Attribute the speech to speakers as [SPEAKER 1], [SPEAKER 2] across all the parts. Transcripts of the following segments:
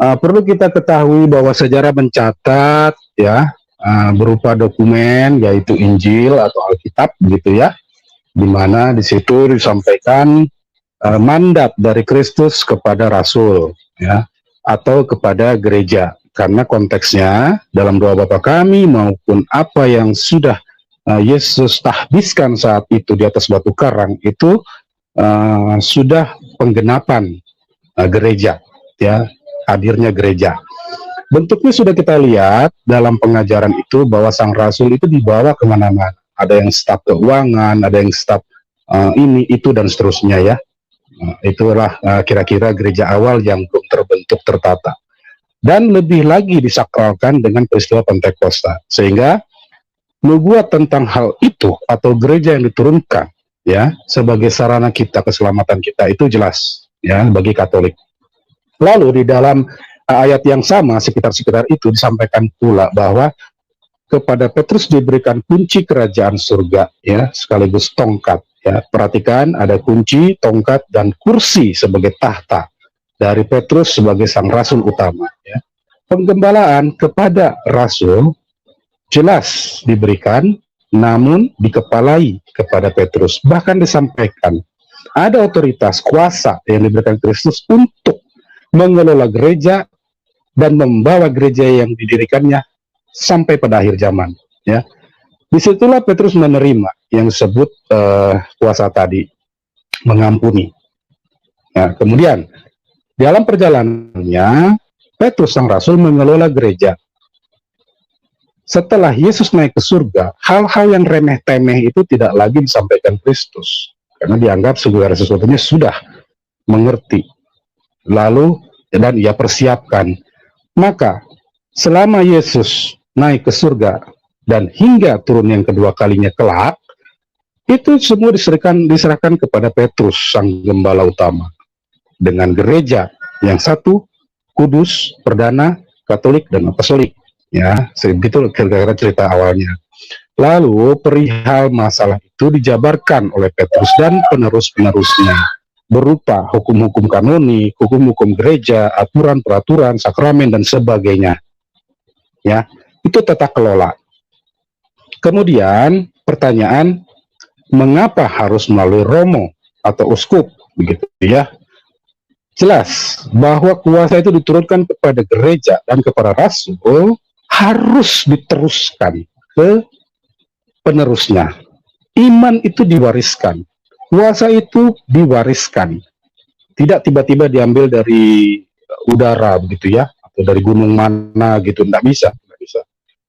[SPEAKER 1] Perlu kita ketahui bahwa sejarah mencatat ya, berupa dokumen yaitu Injil atau Alkitab begitu ya, di mana di situ disampaikan mandat dari Kristus kepada Rasul ya, atau kepada gereja, karena konteksnya dalam doa Bapa kami maupun apa yang sudah Yesus tahbiskan saat itu di atas batu karang itu sudah penggenapan gereja ya, hadirnya gereja. Bentuknya sudah kita lihat dalam pengajaran itu bahwa sang rasul itu dibawa kemana-mana. Ada yang staf keuangan, ada yang staf ini, itu, dan seterusnya ya. Itulah kira-kira gereja awal yang belum terbentuk tertata. Dan lebih lagi disakralkan dengan peristiwa Pentakosta. Sehingga nubuat tentang hal itu atau gereja yang diturunkan ya sebagai sarana kita, keselamatan kita, itu jelas ya bagi Katolik. Lalu di dalam ayat yang sama sekitar itu disampaikan pula bahwa kepada Petrus diberikan kunci kerajaan surga ya, sekaligus tongkat ya. Perhatikan, ada kunci, tongkat, dan kursi sebagai tahta dari Petrus sebagai sang rasul utama ya. Penggembalaan kepada rasul jelas diberikan, namun dikepalai kepada Petrus. Bahkan disampaikan ada otoritas kuasa yang diberikan Kristus untuk mengelola gereja dan membawa gereja yang didirikannya sampai pada akhir zaman ya. Disitulah Petrus menerima yang disebut kuasa tadi, mengampuni ya. Kemudian dalam perjalanannya Petrus sang rasul mengelola gereja. Setelah Yesus naik ke surga, hal-hal yang remeh-temeh itu tidak lagi disampaikan Kristus karena dianggap segala sesuatunya sudah mengerti. Lalu dan ia persiapkan. Maka selama Yesus naik ke surga dan hingga turun yang kedua kalinya kelak, itu semua diserahkan kepada Petrus sang gembala utama, dengan gereja yang satu, kudus, perdana, Katolik, dan apostolik ya. Begitu kira-kira cerita awalnya. Lalu perihal masalah itu dijabarkan oleh Petrus dan penerus-penerusnya berupa hukum-hukum kanonik, hukum-hukum gereja, aturan-peraturan, sakramen, dan sebagainya. Ya, itu tata kelola. Kemudian pertanyaan, mengapa harus melalui romo atau uskup, begitu ya? Jelas bahwa kuasa itu diturunkan kepada gereja dan kepada rasul harus diteruskan ke penerusnya. Iman itu diwariskan. Kuasa itu diwariskan, tidak tiba-tiba diambil dari udara begitu ya, atau dari gunung mana gitu, tidak bisa.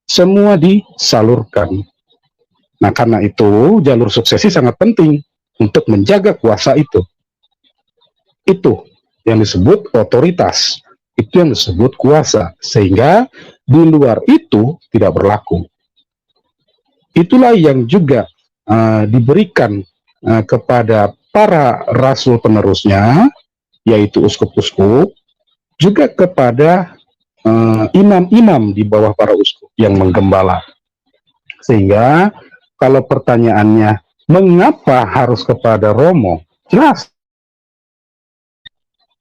[SPEAKER 1] Semua disalurkan. Nah karena itu jalur suksesi sangat penting untuk menjaga kuasa itu. Itu yang disebut otoritas, itu yang disebut kuasa, sehingga di luar itu tidak berlaku. Itulah yang juga diberikan kepada para rasul penerusnya, yaitu uskup-uskup, juga kepada imam-imam di bawah para uskup yang menggembala. Sehingga kalau pertanyaannya mengapa harus kepada romo, jelas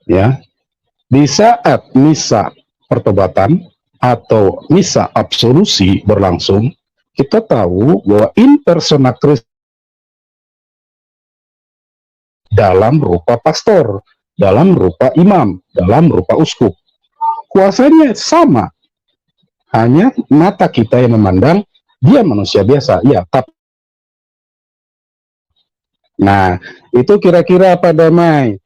[SPEAKER 1] ya, di saat misa pertobatan atau misa absolusi berlangsung, kita tahu bahwa in persona Kristus dalam rupa pastor, dalam rupa imam, dalam rupa uskup. Kuasanya sama, hanya mata kita yang memandang dia manusia biasa. Ya, tapi nah, itu kira-kira apa, Damai?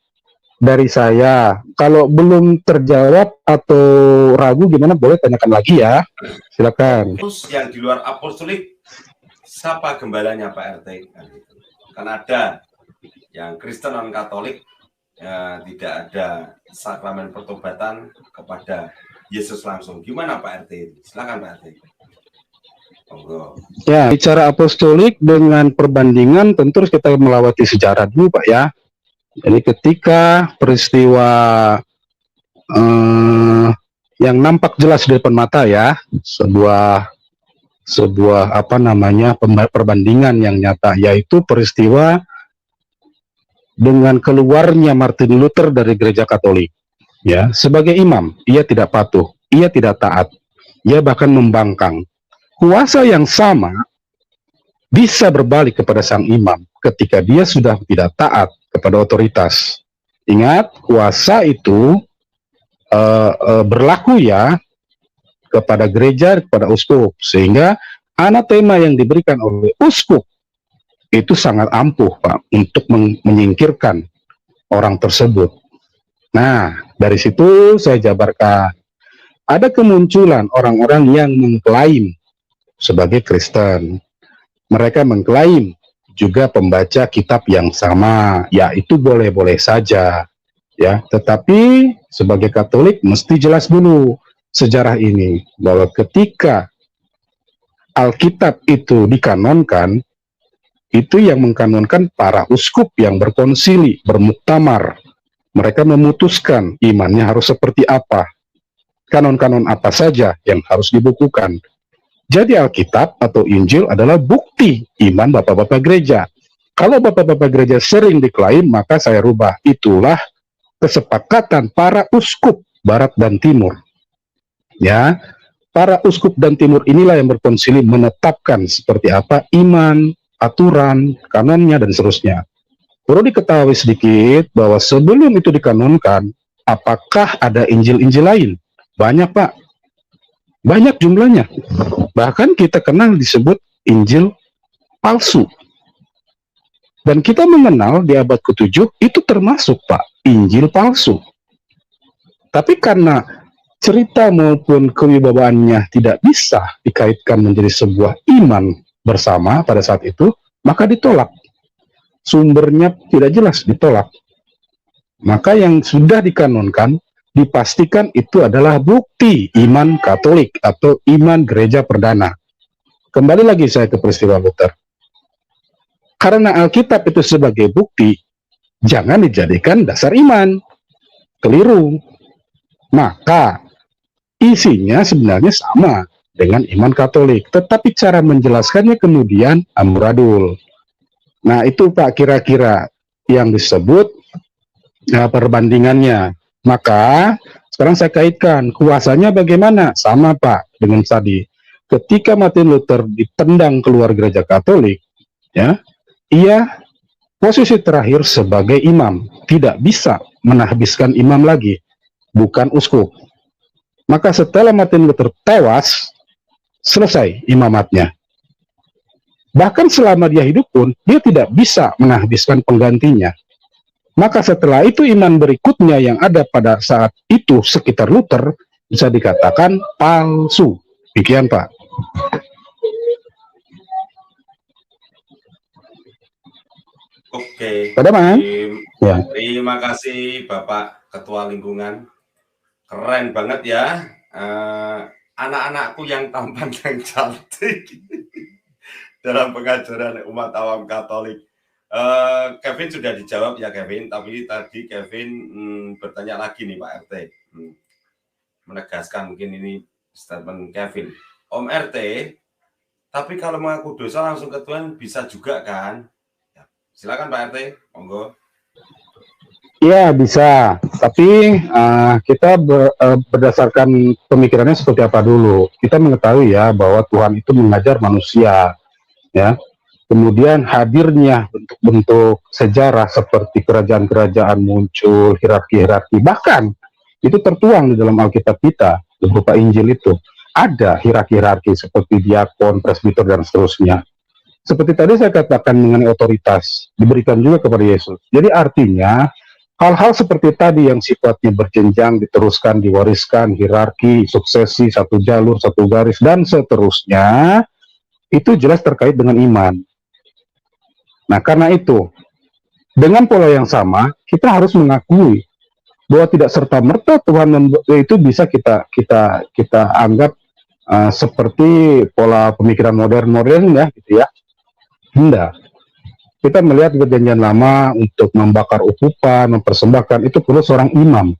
[SPEAKER 1] Dari saya. Kalau belum terjawab atau ragu gimana, boleh tanyakan lagi ya. Silakan.
[SPEAKER 2] Terus yang di luar apostolik, siapa gembalanya Pak RT? Kan ada yang Kristen non Katolik, tidak ada sakramen pertobatan kepada Yesus langsung. Gimana Pak RT? Silakan Pak RT.
[SPEAKER 1] Ya, bicara apostolik dengan perbandingan tentu harus kita melewati sejarah dulu Pak ya. Jadi ketika peristiwa yang nampak jelas di depan mata ya, sebuah apa namanya perbandingan yang nyata, yaitu peristiwa dengan keluarnya Martin Luther dari gereja Katolik. Ya, sebagai imam, ia tidak patuh, ia tidak taat, ia bahkan membangkang. Kuasa yang sama bisa berbalik kepada sang imam ketika dia sudah tidak taat kepada otoritas. Ingat, kuasa itu berlaku ya kepada gereja, kepada uskup, sehingga anatema yang diberikan oleh uskup itu sangat ampuh, Pak, untuk menyingkirkan orang tersebut. Nah, dari situ saya jabarkan, ada kemunculan orang-orang yang mengklaim sebagai Kristen. Mereka mengklaim juga pembaca kitab yang sama, ya itu boleh-boleh saja, ya. Tetapi sebagai Katolik mesti jelas dulu sejarah ini, bahwa ketika Alkitab itu dikanonkan, itu yang mengkanonkan para uskup yang berkonsili, bermuktamar. Mereka memutuskan imannya harus seperti apa, kanon-kanon apa saja yang harus dibukukan. Jadi Alkitab atau Injil adalah bukti iman bapak-bapak gereja. Kalau bapak-bapak gereja sering diklaim, maka saya rubah. Itulah kesepakatan para uskup Barat dan Timur. Ya, para uskup dan Timur inilah yang berkonsili menetapkan seperti apa iman, aturan, kanonnya, dan seterusnya. Perlu diketahui sedikit bahwa sebelum itu dikanonkan, apakah ada Injil-Injil lain? Banyak, Pak. Banyak jumlahnya. Bahkan kita kenal disebut Injil palsu. Dan kita mengenal di abad ke-7 itu termasuk, Pak, Injil palsu. Tapi karena cerita maupun kewibawaannya tidak bisa dikaitkan menjadi sebuah iman bersama pada saat itu, maka ditolak. Sumbernya tidak jelas, ditolak. Maka yang sudah dikanonkan, dipastikan itu adalah bukti iman Katolik atau iman gereja perdana. Kembali lagi saya ke peristiwa Luther. Karena Alkitab itu sebagai bukti, jangan dijadikan dasar iman. Keliru. Maka isinya sebenarnya sama dengan iman Katolik, tetapi cara menjelaskannya kemudian amburadul. Nah itu Pak kira-kira yang disebut perbandingannya. Maka sekarang saya kaitkan kuasanya bagaimana, sama Pak dengan tadi. Ketika Martin Luther ditendang keluar gereja Katolik, ya, ia posisi terakhir sebagai imam, tidak bisa menahbiskan imam lagi, bukan uskup. Maka setelah Martin Luther tewas, selesai imamatnya. Bahkan selama dia hidup pun, dia tidak bisa menahbiskan penggantinya. Maka setelah itu iman berikutnya yang ada pada saat itu sekitar Luther, bisa dikatakan palsu. Demikian Pak.
[SPEAKER 2] Oke.
[SPEAKER 1] Terima
[SPEAKER 2] kasih Bapak Ketua Lingkungan. Keren banget ya. Anak-anakku yang tampan dan cantik dalam pengajaran umat awam Katolik. Kevin sudah dijawab ya Kevin, tapi tadi Kevin bertanya lagi nih Pak RT, menegaskan mungkin ini statement Kevin. Om RT, tapi kalau mengaku dosa langsung ke Tuhan bisa juga kan? Ya, silakan Pak RT, monggo.
[SPEAKER 1] Iya bisa, tapi kita berdasarkan pemikirannya seperti apa dulu. Kita mengetahui ya bahwa Tuhan itu mengajar manusia, ya. Kemudian hadirnya bentuk-bentuk sejarah seperti kerajaan-kerajaan muncul, hierarki-hierarki, bahkan itu tertuang di dalam Alkitab kita, berupa Injil itu. Ada hierarki-hierarki seperti diakon, presbiter, dan seterusnya. Seperti tadi saya katakan mengenai otoritas, diberikan juga kepada Yesus. Jadi artinya, hal-hal seperti tadi yang sifatnya berjenjang, diteruskan, diwariskan, hierarki, suksesi, satu jalur, satu garis, dan seterusnya, itu jelas terkait dengan iman. Nah, karena itu, dengan pola yang sama, kita harus mengakui bahwa tidak serta-merta Tuhan itu bisa kita anggap seperti pola pemikiran modern ya, gitu ya. Tidak. Kita melihat di perjanjian lama untuk membakar ukupan, mempersembahkan, itu perlu seorang imam.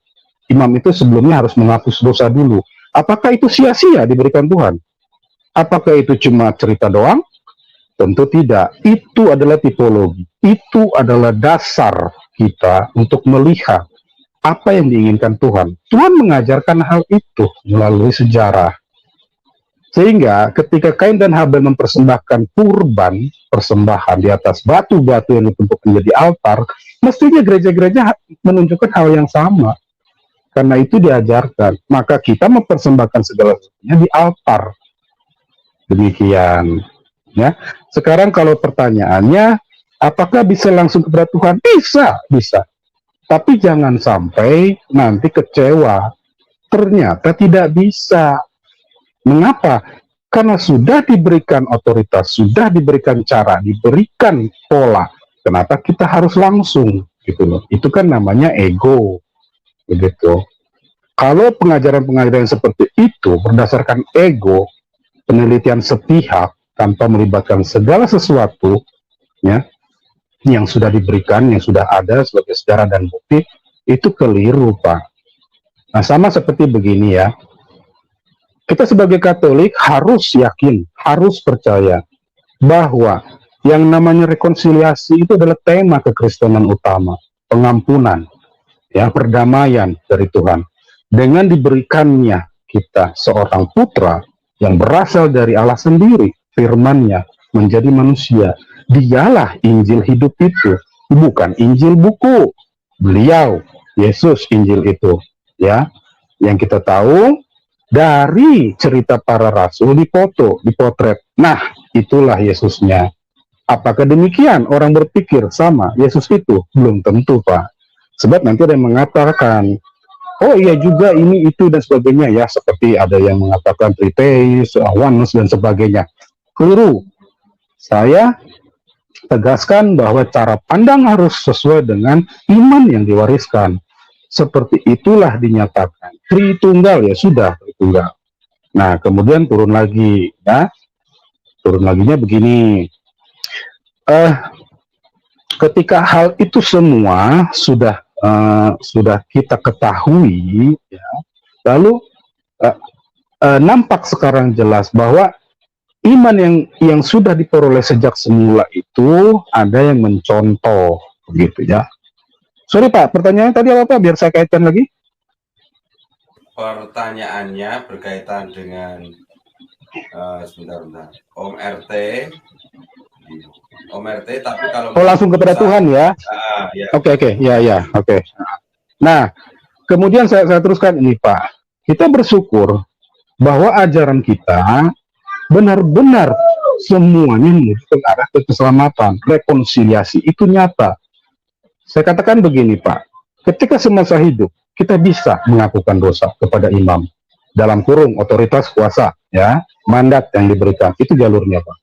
[SPEAKER 1] Imam itu sebelumnya harus menghapus dosa dulu. Apakah itu sia-sia diberikan Tuhan? Apakah itu cuma cerita doang? Tentu tidak. Itu adalah tipologi. Itu adalah dasar kita untuk melihat apa yang diinginkan Tuhan. Tuhan mengajarkan hal itu melalui sejarah. Sehingga ketika Kain dan Habel mempersembahkan kurban, persembahan di atas batu-batu yang ditumpuk menjadi altar, mestinya gereja-gereja menunjukkan hal yang sama. Karena itu diajarkan. Maka kita mempersembahkan segala sesuatunya di altar. Demikian. Ya. Sekarang kalau pertanyaannya, apakah bisa langsung kepada Tuhan? Bisa, bisa. Tapi jangan sampai nanti kecewa. Ternyata tidak bisa. Mengapa? Karena sudah diberikan otoritas, sudah diberikan cara, diberikan pola. Kenapa kita harus langsung? Gitu loh. Itu kan namanya ego. Begitu. Kalau pengajaran-pengajaran seperti itu berdasarkan ego, penelitian sepihak tanpa melibatkan segala sesuatu ya yang sudah diberikan, yang sudah ada sebagai sejarah dan bukti, itu keliru, Pak. Nah, sama seperti begini ya. Kita sebagai Katolik harus yakin, harus percaya bahwa yang namanya rekonsiliasi itu adalah tema kekristenan utama, pengampunan, ya, perdamaian dari Tuhan. Dengan diberikannya kita seorang putra yang berasal dari Allah sendiri, firman-Nya menjadi manusia. Dialah Injil hidup itu, bukan Injil buku. Beliau, Yesus Injil itu, ya. Yang kita tahu dari cerita para rasul dipoto, dipotret. Nah, itulah Yesusnya. Apakah demikian orang berpikir sama Yesus itu? Belum tentu, Pak. Sebab nanti ada yang mengatakan, oh iya juga ini itu dan sebagainya ya, seperti ada yang mengatakan tritheis, oneness dan sebagainya. Keliru. Saya tegaskan bahwa cara pandang harus sesuai dengan iman yang diwariskan. Seperti itulah dinyatakan. Tritunggal ya sudah Tritunggal. Nah kemudian turun lagi ya. Turun laginya begini. Ketika hal itu semua sudah kita ketahui, ya, lalu nampak sekarang jelas bahwa iman yang sudah diperoleh sejak semula itu ada yang mencontoh, begitu ya. Sorry Pak, pertanyaannya tadi apa biar saya kaitkan lagi?
[SPEAKER 2] Pertanyaannya berkaitan dengan sebentar. Om RT, tapi kalau
[SPEAKER 1] langsung kepada Tuhan ya?
[SPEAKER 2] Ya.
[SPEAKER 1] Oke, oke. Nah, kemudian saya teruskan ini Pak. Kita bersyukur bahwa ajaran kita benar-benar semuanya menuju ke arah keselamatan, rekonsiliasi itu nyata. Saya katakan begini Pak, ketika semasa hidup kita bisa mengakukan dosa kepada imam dalam kurung otoritas kuasa, ya, mandat yang diberikan, itu jalurnya Pak.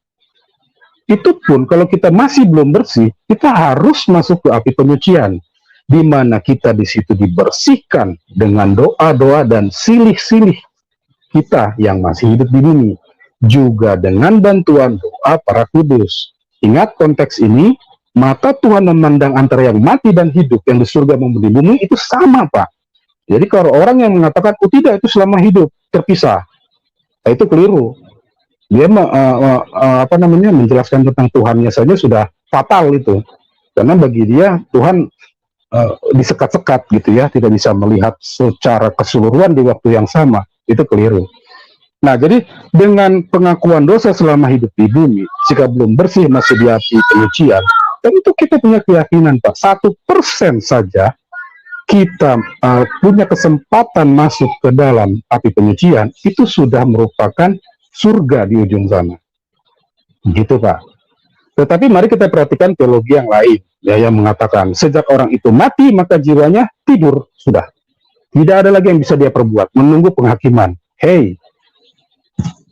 [SPEAKER 1] Itu pun kalau kita masih belum bersih, kita harus masuk ke api penyucian, di mana kita di situ dibersihkan dengan doa-doa dan silih-silih kita yang masih hidup di bumi, juga dengan bantuan doa para kudus. Ingat konteks ini, mata Tuhan memandang antara yang mati dan hidup, yang di surga maupun di bumi itu sama Pak. Jadi kalau orang yang mengatakan, oh tidak itu selama hidup terpisah, nah, itu keliru. Dia menjelaskan tentang Tuhannya saja sudah fatal itu, karena bagi dia Tuhan disekat-sekat gitu ya, tidak bisa melihat secara keseluruhan di waktu yang sama, itu keliru. Nah, jadi dengan pengakuan dosa selama hidup di bumi, jika belum bersih masih di api penyucian, tentu kita punya keyakinan Pak, 1% saja kita punya kesempatan masuk ke dalam api penyucian, itu sudah merupakan surga di ujung sana. Gitu Pak. Tetapi mari kita perhatikan teologi yang lain, ya, yang mengatakan sejak orang itu mati maka jiwanya tidur, sudah. Tidak ada lagi yang bisa dia perbuat, menunggu penghakiman. Hey,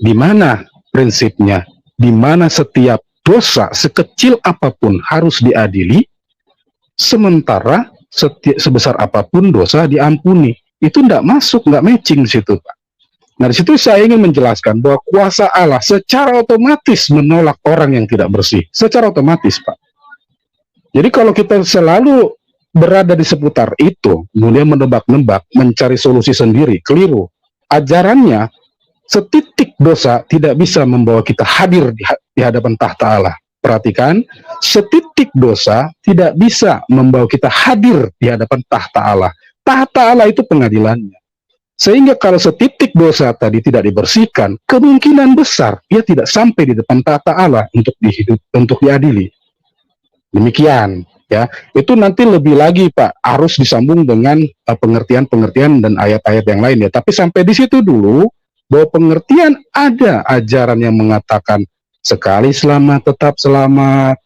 [SPEAKER 1] di mana prinsipnya? Di mana setiap dosa sekecil apapun harus diadili, sementara sebesar apapun dosa diampuni. Itu tidak masuk, nggak matching di situ, Pak. Nah, di situ saya ingin menjelaskan bahwa kuasa Allah secara otomatis menolak orang yang tidak bersih. Secara otomatis, Pak. Jadi kalau kita selalu berada di seputar itu, kemudian menebak-nebak, mencari solusi sendiri, keliru. Ajarannya, setitik dosa tidak bisa membawa kita hadir di hadapan tahta Allah. Perhatikan, setitik dosa tidak bisa membawa kita hadir di hadapan tahta Allah. Tahta Allah itu pengadilannya. Sehingga kalau setitik dosa tadi tidak dibersihkan, kemungkinan besar dia tidak sampai di depan tahta Allah untuk diadili. Demikian, ya. Itu nanti lebih lagi, Pak, harus disambung dengan pengertian-pengertian dan ayat-ayat yang lain ya. Tapi sampai di situ dulu, bahwa pengertian ada ajaran yang mengatakan sekali selamat tetap selamat.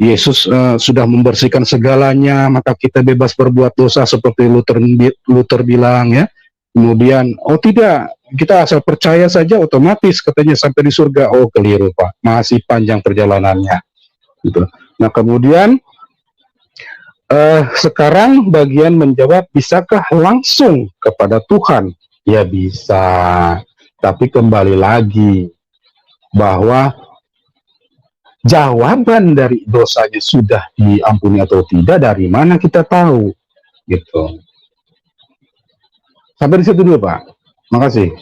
[SPEAKER 1] Yesus sudah membersihkan segalanya, maka kita bebas berbuat dosa seperti Luther bilang ya. Kemudian, oh tidak, kita asal percaya saja otomatis katanya sampai di surga. Oh keliru, Pak, masih panjang perjalanannya. Gitu. Nah kemudian sekarang bagian menjawab, bisakah langsung kepada Tuhan? Ya bisa, tapi kembali lagi bahwa jawaban dari dosanya sudah diampuni atau tidak, dari mana kita tahu? Gitu. Sampai di situ dulu, Pak. Makasih.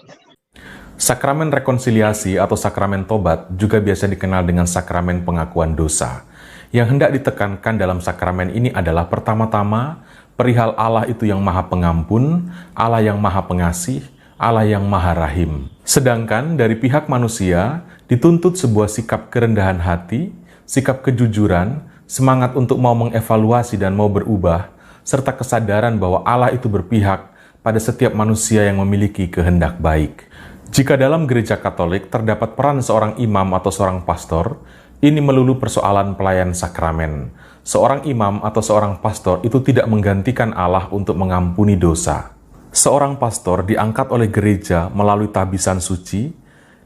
[SPEAKER 3] Sakramen rekonsiliasi atau sakramen tobat juga biasa dikenal dengan sakramen pengakuan dosa. Yang hendak ditekankan dalam sakramen ini adalah pertama-tama, perihal Allah itu yang maha pengampun, Allah yang maha pengasih, Allah yang maha rahim. Sedangkan dari pihak manusia, dituntut sebuah sikap kerendahan hati, sikap kejujuran, semangat untuk mau mengevaluasi dan mau berubah, serta kesadaran bahwa Allah itu berpihak pada setiap manusia yang memiliki kehendak baik. Jika dalam gereja Katolik terdapat peran seorang imam atau seorang pastor, ini melulu persoalan pelayan sakramen. Seorang imam atau seorang pastor itu tidak menggantikan Allah untuk mengampuni dosa. Seorang pastor diangkat oleh gereja melalui tabisan suci,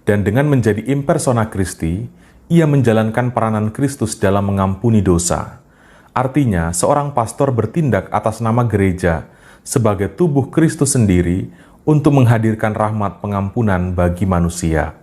[SPEAKER 3] dan dengan menjadi impersona Christi, ia menjalankan peranan Kristus dalam mengampuni dosa. Artinya, seorang pastor bertindak atas nama gereja sebagai tubuh Kristus sendiri untuk menghadirkan rahmat pengampunan bagi manusia.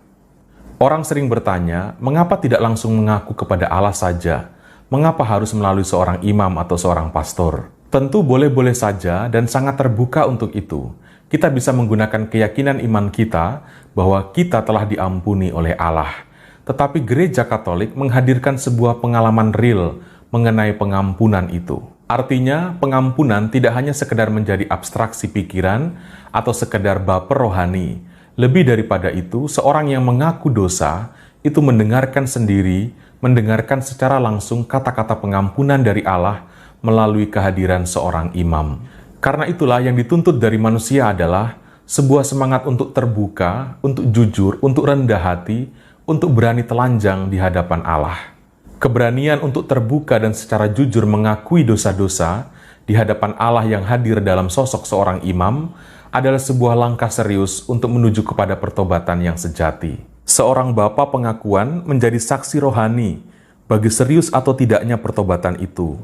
[SPEAKER 3] Orang sering bertanya, mengapa tidak langsung mengaku kepada Allah saja? Mengapa harus melalui seorang imam atau seorang pastor? Tentu boleh-boleh saja dan sangat terbuka untuk itu. Kita bisa menggunakan keyakinan iman kita bahwa kita telah diampuni oleh Allah. Tetapi gereja Katolik menghadirkan sebuah pengalaman real mengenai pengampunan itu. Artinya, pengampunan tidak hanya sekedar menjadi abstraksi pikiran atau sekedar baper rohani. Lebih daripada itu, seorang yang mengaku dosa itu mendengarkan sendiri, mendengarkan secara langsung kata-kata pengampunan dari Allah melalui kehadiran seorang imam. Karena itulah yang dituntut dari manusia adalah sebuah semangat untuk terbuka, untuk jujur, untuk rendah hati, untuk berani telanjang di hadapan Allah. Keberanian untuk terbuka dan secara jujur mengakui dosa-dosa di hadapan Allah yang hadir dalam sosok seorang imam adalah sebuah langkah serius untuk menuju kepada pertobatan yang sejati. Seorang bapa pengakuan menjadi saksi rohani bagi serius atau tidaknya pertobatan itu.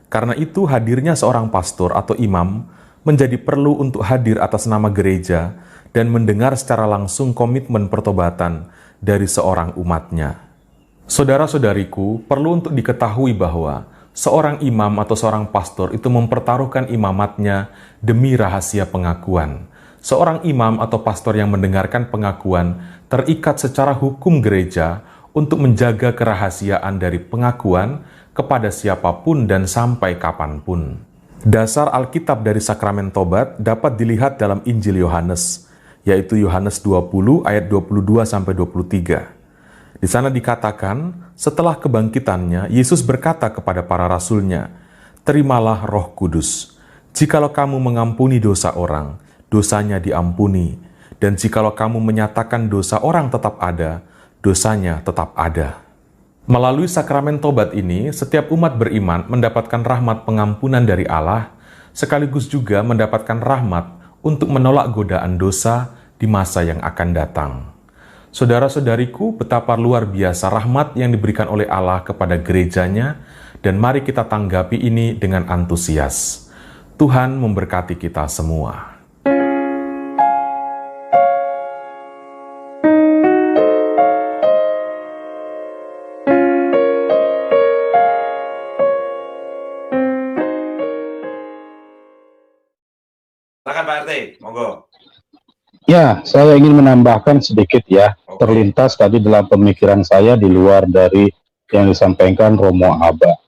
[SPEAKER 3] Karena itu hadirnya seorang pastor atau imam menjadi perlu untuk hadir atas nama gereja dan mendengar secara langsung komitmen pertobatan dari seorang umatnya. Saudara-saudariku, perlu untuk diketahui bahwa seorang imam atau seorang pastor itu mempertaruhkan imamatnya demi rahasia pengakuan. Seorang imam atau pastor yang mendengarkan pengakuan terikat secara hukum gereja untuk menjaga kerahasiaan dari pengakuan kepada siapapun dan sampai kapanpun. Dasar Alkitab dari sakramen tobat dapat dilihat dalam Injil Yohanes, yaitu Yohanes 20 ayat 22-23. Di sana dikatakan, setelah kebangkitannya, Yesus berkata kepada para rasulnya, "Terimalah Roh Kudus. Jikalau kamu mengampuni dosa orang, dosanya diampuni. Dan jikalau kamu menyatakan dosa orang tetap ada, dosanya tetap ada." Melalui sakramen tobat ini, setiap umat beriman mendapatkan rahmat pengampunan dari Allah, sekaligus juga mendapatkan rahmat untuk menolak godaan dosa di masa yang akan datang. Saudara-saudariku, betapa luar biasa rahmat yang diberikan oleh Allah kepada gerejanya, dan mari kita tanggapi ini dengan antusias. Tuhan memberkati kita semua.
[SPEAKER 2] Silakan Pak RT, monggo.
[SPEAKER 1] Ya, saya ingin menambahkan sedikit ya,
[SPEAKER 2] Oke.
[SPEAKER 1] terlintas tadi dalam pemikiran saya di luar dari yang disampaikan Romo Aba.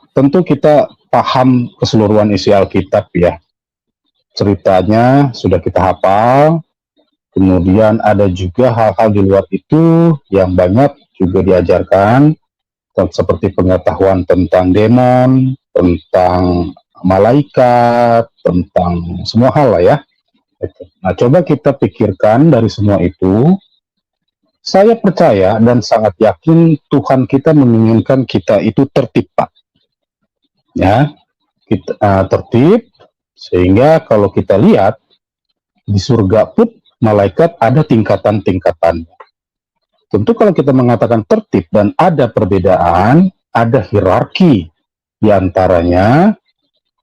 [SPEAKER 1] Tentu kita paham keseluruhan isi Alkitab ya. Ceritanya sudah kita hafal, kemudian ada juga hal-hal di luar itu yang banyak juga diajarkan, seperti pengetahuan tentang demon, tentang malaikat, tentang semua hal lah ya. Nah, coba kita pikirkan dari semua itu. Saya percaya dan sangat yakin Tuhan kita menginginkan kita itu tertib, Pak. Ya, kita tertib, sehingga kalau kita lihat di surga pun malaikat ada tingkatan-tingkatan. Tentu kalau kita mengatakan tertib dan ada perbedaan, ada hierarki di antaranya,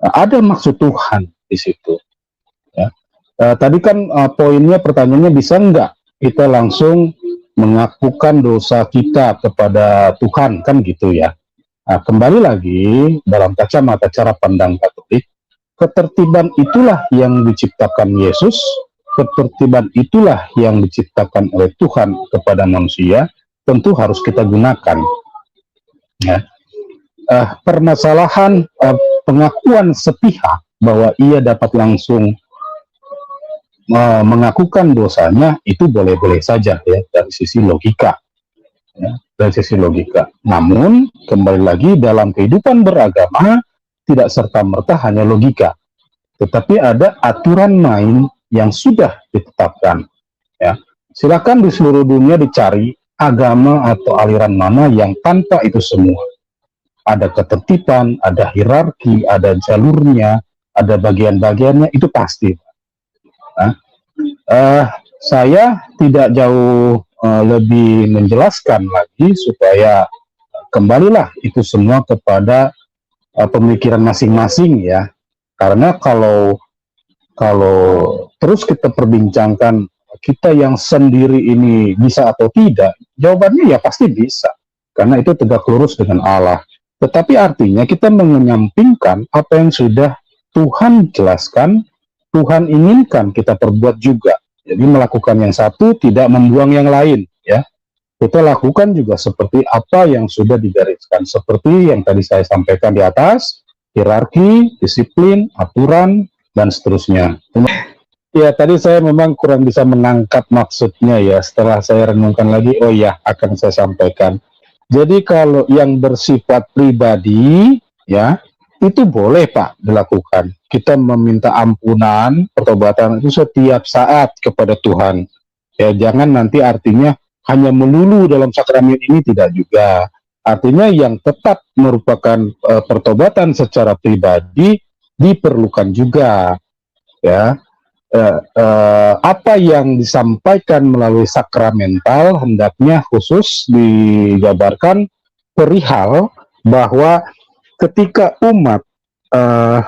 [SPEAKER 1] ada maksud Tuhan di situ. Ya. Tadi kan poinnya, pertanyaannya, bisa nggak kita langsung mengakukan dosa kita kepada Tuhan, kan gitu ya. Nah, kembali lagi dalam kacamata cara pandang Katolik, ketertiban itulah yang diciptakan Yesus, ketertiban itulah yang diciptakan oleh Tuhan kepada manusia, tentu harus kita gunakan. Ya. Permasalahan pengakuan sepihak bahwa ia dapat langsung mengakukan dosanya itu boleh-boleh saja ya dari sisi logika, ya, dari sisi logika. Namun kembali lagi dalam kehidupan beragama tidak serta-merta hanya logika, tetapi ada aturan main yang sudah ditetapkan. Ya, silakan di seluruh dunia dicari agama atau aliran mana yang tanpa itu semua. Ada ketertiban, ada hierarki, ada jalurnya, ada bagian-bagiannya, itu pasti. Saya tidak jauh lebih menjelaskan lagi supaya kembalilah itu semua kepada pemikiran masing-masing ya. Karena kalau terus kita perbincangkan kita yang sendiri ini bisa atau tidak, jawabannya ya pasti bisa. Karena itu tegak lurus dengan Allah. Tetapi artinya kita menyampingkan apa yang sudah Tuhan jelaskan, Tuhan inginkan kita perbuat juga. Jadi melakukan yang satu tidak membuang yang lain, ya. Kita lakukan juga seperti apa yang sudah digariskan, seperti yang tadi saya sampaikan di atas, hierarki, disiplin, aturan, dan seterusnya. Ya, tadi saya memang kurang bisa menangkap maksudnya ya. Setelah saya renungkan lagi, oh ya, akan saya sampaikan. Jadi kalau yang bersifat pribadi, ya, itu boleh Pak dilakukan. Kita meminta ampunan, pertobatan itu setiap saat kepada Tuhan. Ya, jangan nanti artinya hanya melulu dalam sakramen ini, tidak juga. Artinya yang tetap merupakan pertobatan secara pribadi diperlukan juga. Ya, apa yang disampaikan melalui sakramental hendaknya khusus dijabarkan perihal bahwa ketika umat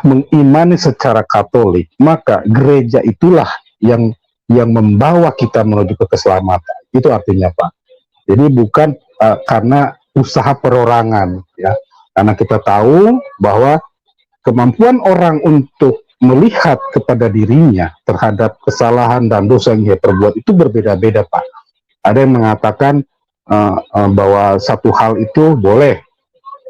[SPEAKER 1] mengimani secara Katolik, maka gereja itulah yang membawa kita menuju ke keselamatan. Itu artinya Pak. Jadi bukan karena usaha perorangan, ya. Karena kita tahu bahwa kemampuan orang untuk melihat kepada dirinya terhadap kesalahan dan dosa yang dia perbuat itu berbeda-beda Pak. Ada yang mengatakan bahwa satu hal itu boleh,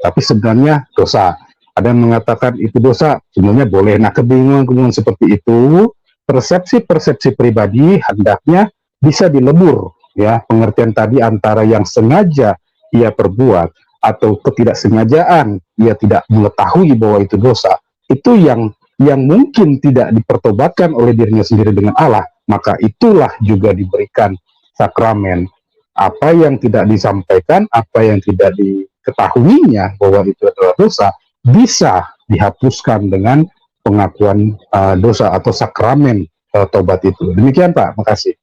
[SPEAKER 1] tapi sebenarnya dosa. Ada yang mengatakan itu dosa, sebenarnya boleh. Nah, kebingungan-kebingungan seperti itu, persepsi-persepsi pribadi hendaknya bisa dilebur, ya. Pengertian tadi antara yang sengaja ia perbuat atau ketidaksengajaan ia tidak mengetahui bahwa itu dosa, itu yang mungkin tidak dipertobatkan oleh dirinya sendiri dengan Allah, maka itulah juga diberikan sakramen. Apa yang tidak disampaikan, apa yang tidak diketahuinya bahwa itu adalah dosa, bisa dihapuskan dengan pengakuan dosa atau sakramen tobat itu. Demikian Pak, makasih.